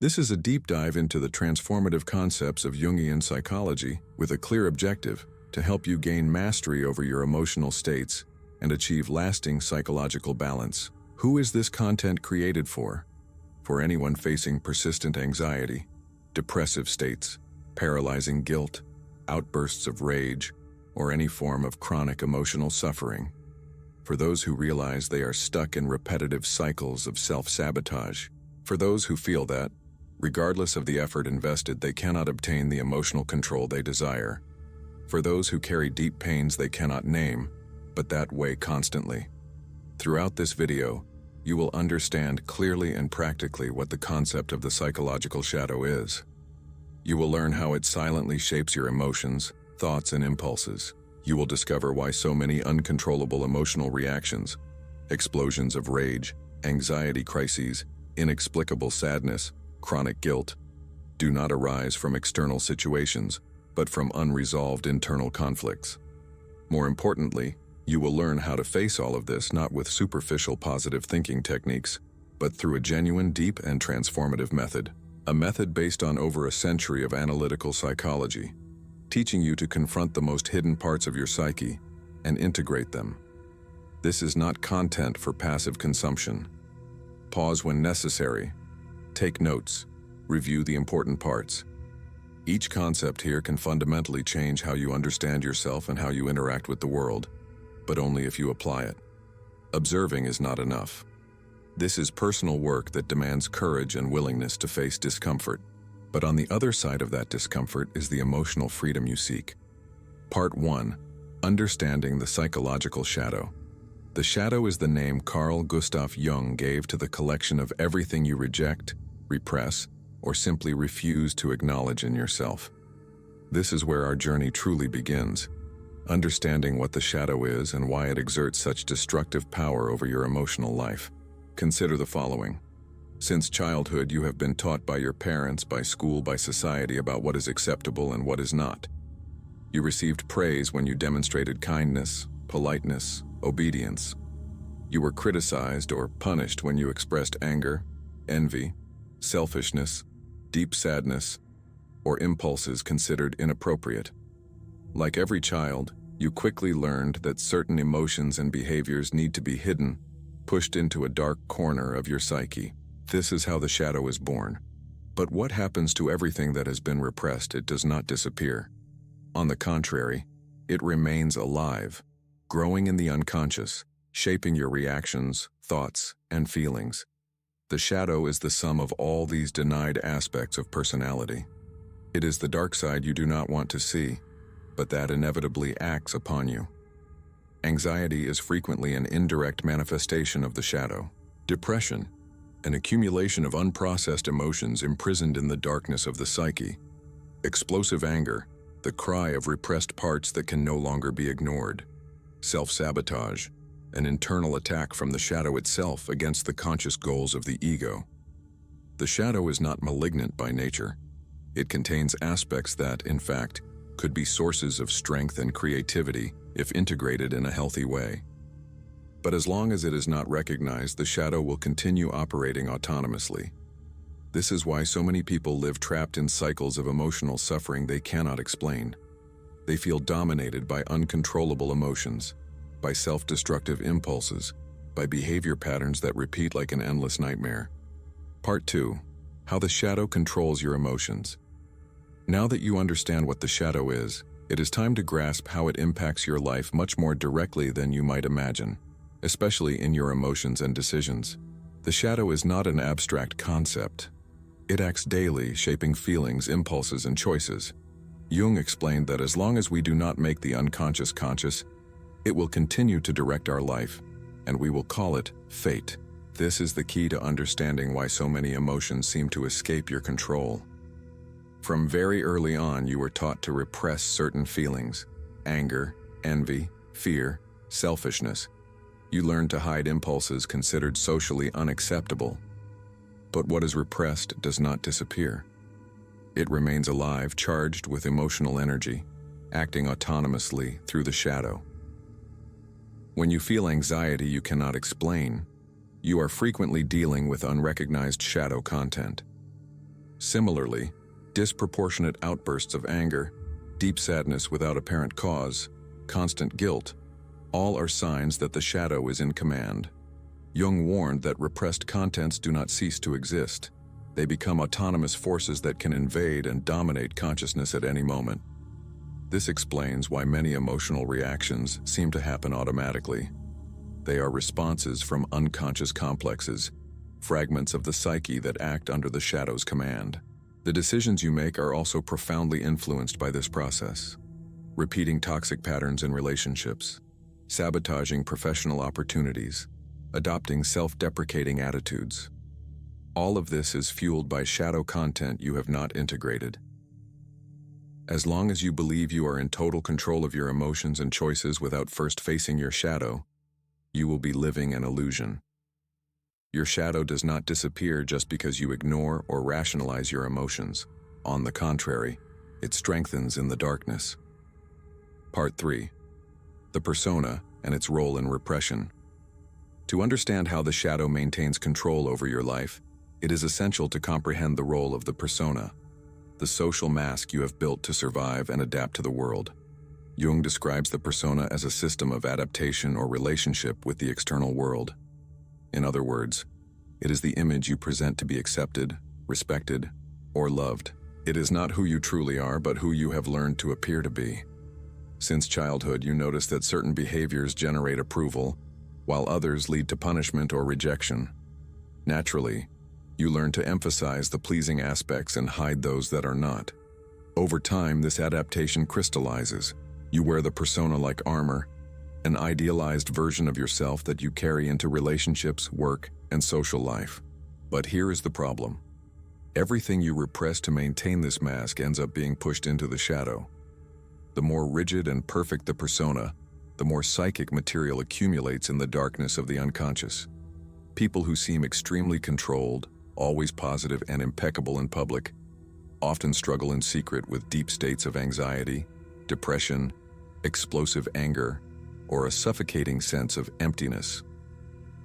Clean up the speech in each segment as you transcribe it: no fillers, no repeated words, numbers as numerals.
This is a deep dive into the transformative concepts of Jungian psychology with a clear objective to help you gain mastery over your emotional states and achieve lasting psychological balance. Who is this content created for? For anyone facing persistent anxiety, depressive states, paralyzing guilt, outbursts of rage, or any form of chronic emotional suffering. For those who realize they are stuck in repetitive cycles of self-sabotage. For those who feel that, regardless of the effort invested, they cannot obtain the emotional control they desire. For those who carry deep pains they cannot name, but that weigh constantly. Throughout this video, you will understand clearly and practically what the concept of the psychological shadow is. You will learn how it silently shapes your emotions, thoughts, and impulses. You will discover why so many uncontrollable emotional reactions, explosions of rage, anxiety crises, inexplicable sadness, chronic guilt, do not arise from external situations, but from unresolved internal conflicts. More importantly, you will learn how to face all of this not with superficial positive thinking techniques, but through a genuine, deep, and transformative method. A method based on over a century of analytical psychology, teaching you to confront the most hidden parts of your psyche and integrate them. This is not content for passive consumption. Pause when necessary. Take notes. Review the important parts. Each concept here can fundamentally change how you understand yourself and how you interact with the world, but only if you apply it. Observing is not enough. This is personal work that demands courage and willingness to face discomfort. But on the other side of that discomfort is the emotional freedom you seek. Part 1. Understanding the psychological shadow. The shadow is the name Carl Gustav Jung gave to the collection of everything you reject, repress, or simply refuse to acknowledge in yourself. This is where our journey truly begins, understanding what the shadow is and why it exerts such destructive power over your emotional life. Consider the following. Since childhood, you have been taught by your parents, by school, by society about what is acceptable and what is not. You received praise when you demonstrated kindness, politeness, obedience. You were criticized or punished when you expressed anger, envy, selfishness, deep sadness, or impulses considered inappropriate. Like every child, you quickly learned that certain emotions and behaviors need to be hidden, pushed into a dark corner of your psyche. This is how the shadow is born. But what happens to everything that has been repressed? It does not disappear. On the contrary, it remains alive, growing in the unconscious, shaping your reactions, thoughts, and feelings. The shadow is the sum of all these denied aspects of personality. It is the dark side you do not want to see, but that inevitably acts upon you. Anxiety is frequently an indirect manifestation of the shadow. Depression, an accumulation of unprocessed emotions imprisoned in the darkness of the psyche. Explosive anger, the cry of repressed parts that can no longer be ignored. Self-sabotage, an internal attack from the shadow itself against the conscious goals of the ego. The shadow is not malignant by nature. It contains aspects that, in fact, could be sources of strength and creativity if integrated in a healthy way. But as long as it is not recognized, the shadow will continue operating autonomously. This is why so many people live trapped in cycles of emotional suffering they cannot explain. They feel dominated by uncontrollable emotions, by self-destructive impulses, by behavior patterns that repeat like an endless nightmare. Part 2. How the shadow controls your emotions. Now that you understand what the shadow is, it is time to grasp how it impacts your life much more directly than you might imagine, especially in your emotions and decisions. The shadow is not an abstract concept. It acts daily, shaping feelings, impulses, and choices. Jung explained that as long as we do not make the unconscious conscious, it will continue to direct our life, and we will call it fate. This is the key to understanding why so many emotions seem to escape your control. From very early on, you were taught to repress certain feelings: anger, envy, fear, selfishness. You learned to hide impulses considered socially unacceptable. But what is repressed does not disappear. It remains alive, charged with emotional energy, acting autonomously through the shadow. When you feel anxiety you cannot explain, you are frequently dealing with unrecognized shadow content. Similarly, disproportionate outbursts of anger, deep sadness without apparent cause, constant guilt, all are signs that the shadow is in command. Jung warned that repressed contents do not cease to exist. They become autonomous forces that can invade and dominate consciousness at any moment. This explains why many emotional reactions seem to happen automatically. They are responses from unconscious complexes, fragments of the psyche that act under the shadow's command. The decisions you make are also profoundly influenced by this process. Repeating toxic patterns in relationships, sabotaging professional opportunities, adopting self-deprecating attitudes. All of this is fueled by shadow content you have not integrated. As long as you believe you are in total control of your emotions and choices without first facing your shadow, you will be living an illusion. Your shadow does not disappear just because you ignore or rationalize your emotions. On the contrary, it strengthens in the darkness. Part 3. The persona and its role in repression. To understand how the shadow maintains control over your life, it is essential to comprehend the role of the persona, the social mask you have built to survive and adapt to the world. Jung describes the persona as a system of adaptation or relationship with the external world. In other words, it is the image you present to be accepted, respected, or loved. It is not who you truly are, but who you have learned to appear to be. Since childhood, you notice that certain behaviors generate approval, while others lead to punishment or rejection. Naturally, you learn to emphasize the pleasing aspects and hide those that are not. Over time, this adaptation crystallizes. You wear the persona like armor, an idealized version of yourself that you carry into relationships, work, and social life. But here is the problem. Everything you repress to maintain this mask ends up being pushed into the shadow. The more rigid and perfect the persona, the more psychic material accumulates in the darkness of the unconscious. People who seem extremely controlled, always positive and impeccable in public, often struggle in secret with deep states of anxiety, depression, explosive anger, or a suffocating sense of emptiness.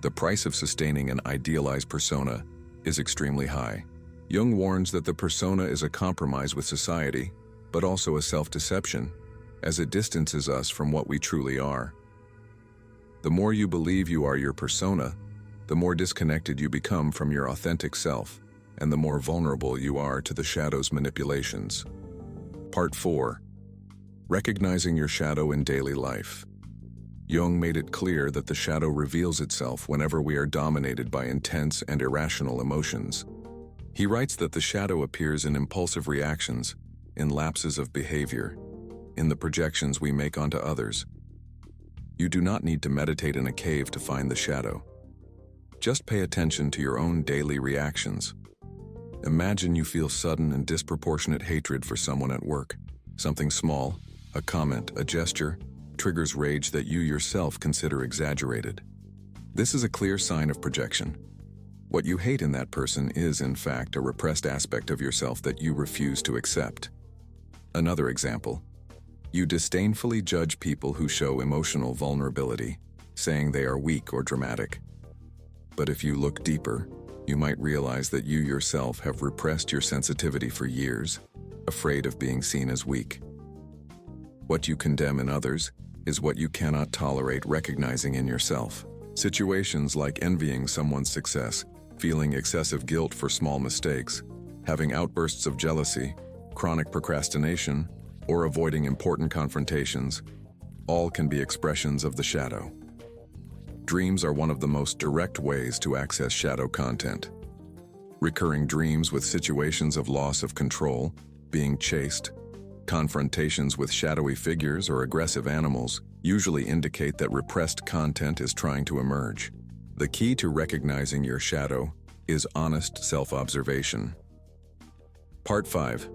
The price of sustaining an idealized persona is extremely high. Jung warns that the persona is a compromise with society, but also a self-deception, as it distances us from what we truly are. The more you believe you are your persona, the more disconnected you become from your authentic self, and the more vulnerable you are to the shadow's manipulations. Part 4. Recognizing your shadow in daily life. Jung made it clear that the shadow reveals itself whenever we are dominated by intense and irrational emotions. He writes that the shadow appears in impulsive reactions, in lapses of behavior, in the projections we make onto others. You do not need to meditate in a cave to find the shadow. Just pay attention to your own daily reactions. Imagine you feel sudden and disproportionate hatred for someone at work. Something small, a comment, a gesture, triggers rage that you yourself consider exaggerated. This is a clear sign of projection. What you hate in that person is, in fact, a repressed aspect of yourself that you refuse to accept. Another example. You disdainfully judge people who show emotional vulnerability, saying they are weak or dramatic. But if you look deeper, you might realize that you yourself have repressed your sensitivity for years, afraid of being seen as weak. What you condemn in others is what you cannot tolerate recognizing in yourself. Situations like envying someone's success, feeling excessive guilt for small mistakes, having outbursts of jealousy, chronic procrastination, or avoiding important confrontations, all can be expressions of the shadow. Dreams are one of the most direct ways to access shadow content. Recurring dreams with situations of loss of control, being chased, confrontations with shadowy figures or aggressive animals usually indicate that repressed content is trying to emerge. The key to recognizing your shadow is honest self-observation. Part 5.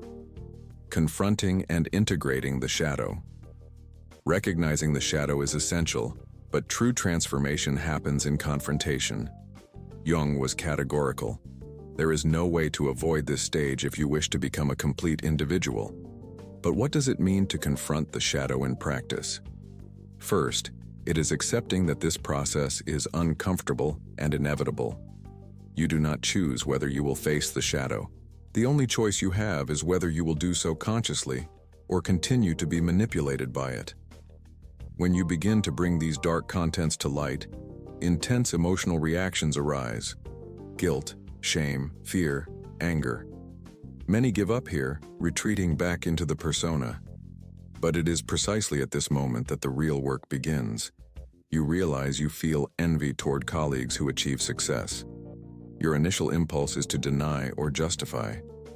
Confronting and integrating the shadow. Recognizing the shadow is essential, but true transformation happens in confrontation. Jung was categorical. There is no way to avoid this stage if you wish to become a complete individual. But what does it mean to confront the shadow in practice? First, it is accepting that this process is uncomfortable and inevitable. You do not choose whether you will face the shadow. The only choice you have is whether you will do so consciously or continue to be manipulated by it. When you begin to bring these dark contents to light, intense emotional reactions arise: guilt, shame, fear, anger. Many give up here, retreating back into the persona. But it is precisely at this moment that the real work begins. You realize you feel envy toward colleagues who achieve success. Your initial impulse is to deny or justify,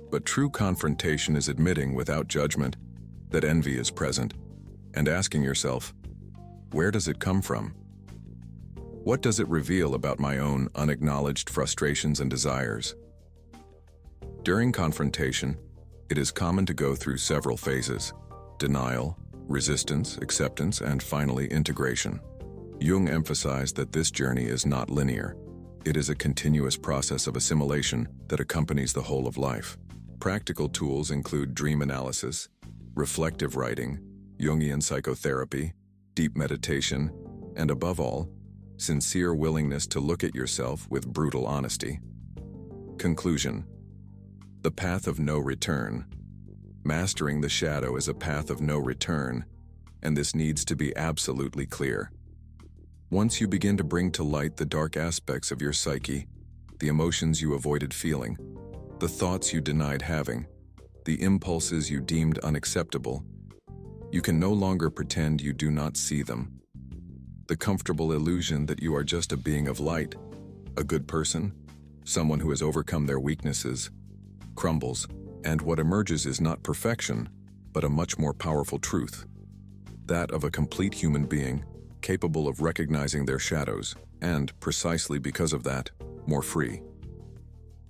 but true confrontation is admitting without judgment that envy is present and asking yourself, where does it come from? What does it reveal about my own unacknowledged frustrations and desires? During confrontation, it is common to go through several phases: denial, resistance, acceptance, and finally integration. Jung emphasized that this journey is not linear. It is a continuous process of assimilation that accompanies the whole of life. Practical tools include dream analysis, reflective writing, Jungian psychotherapy, deep meditation, and above all, sincere willingness to look at yourself with brutal honesty. Conclusion: the path of no return. Mastering the shadow is a path of no return, and this needs to be absolutely clear. Once you begin to bring to light the dark aspects of your psyche, the emotions you avoided feeling, the thoughts you denied having, the impulses you deemed unacceptable, you can no longer pretend you do not see them. The comfortable illusion that you are just a being of light, a good person, someone who has overcome their weaknesses, crumbles, and what emerges is not perfection, but a much more powerful truth, that of a complete human being, capable of recognizing their shadows, and, precisely because of that, more free.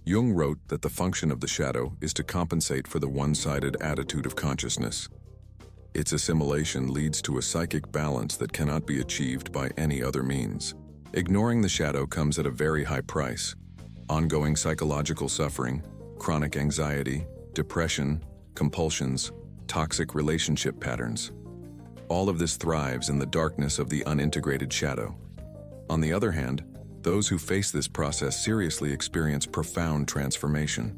Jung wrote that the function of the shadow is to compensate for the one-sided attitude of consciousness. Its assimilation leads to a psychic balance that cannot be achieved by any other means. Ignoring the shadow comes at a very high price: ongoing psychological suffering, chronic anxiety, depression, compulsions, toxic relationship patterns. All of this thrives in the darkness of the unintegrated shadow. On the other hand, those who face this process seriously experience profound transformation.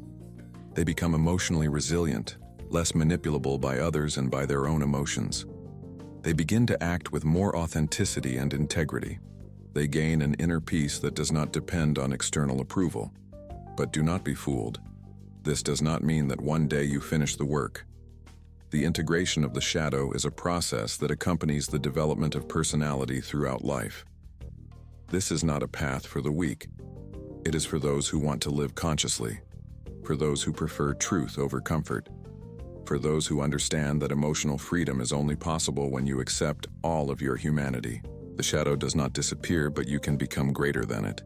They become emotionally resilient, less manipulable by others and by their own emotions. They begin to act with more authenticity and integrity. They gain an inner peace that does not depend on external approval. But do not be fooled. This does not mean that one day you finish the work. The integration of the shadow is a process that accompanies the development of personality throughout life. This is not a path for the weak. It is for those who want to live consciously, for those who prefer truth over comfort, for those who understand that emotional freedom is only possible when you accept all of your humanity. The shadow does not disappear, but you can become greater than it.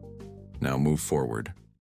Now move forward.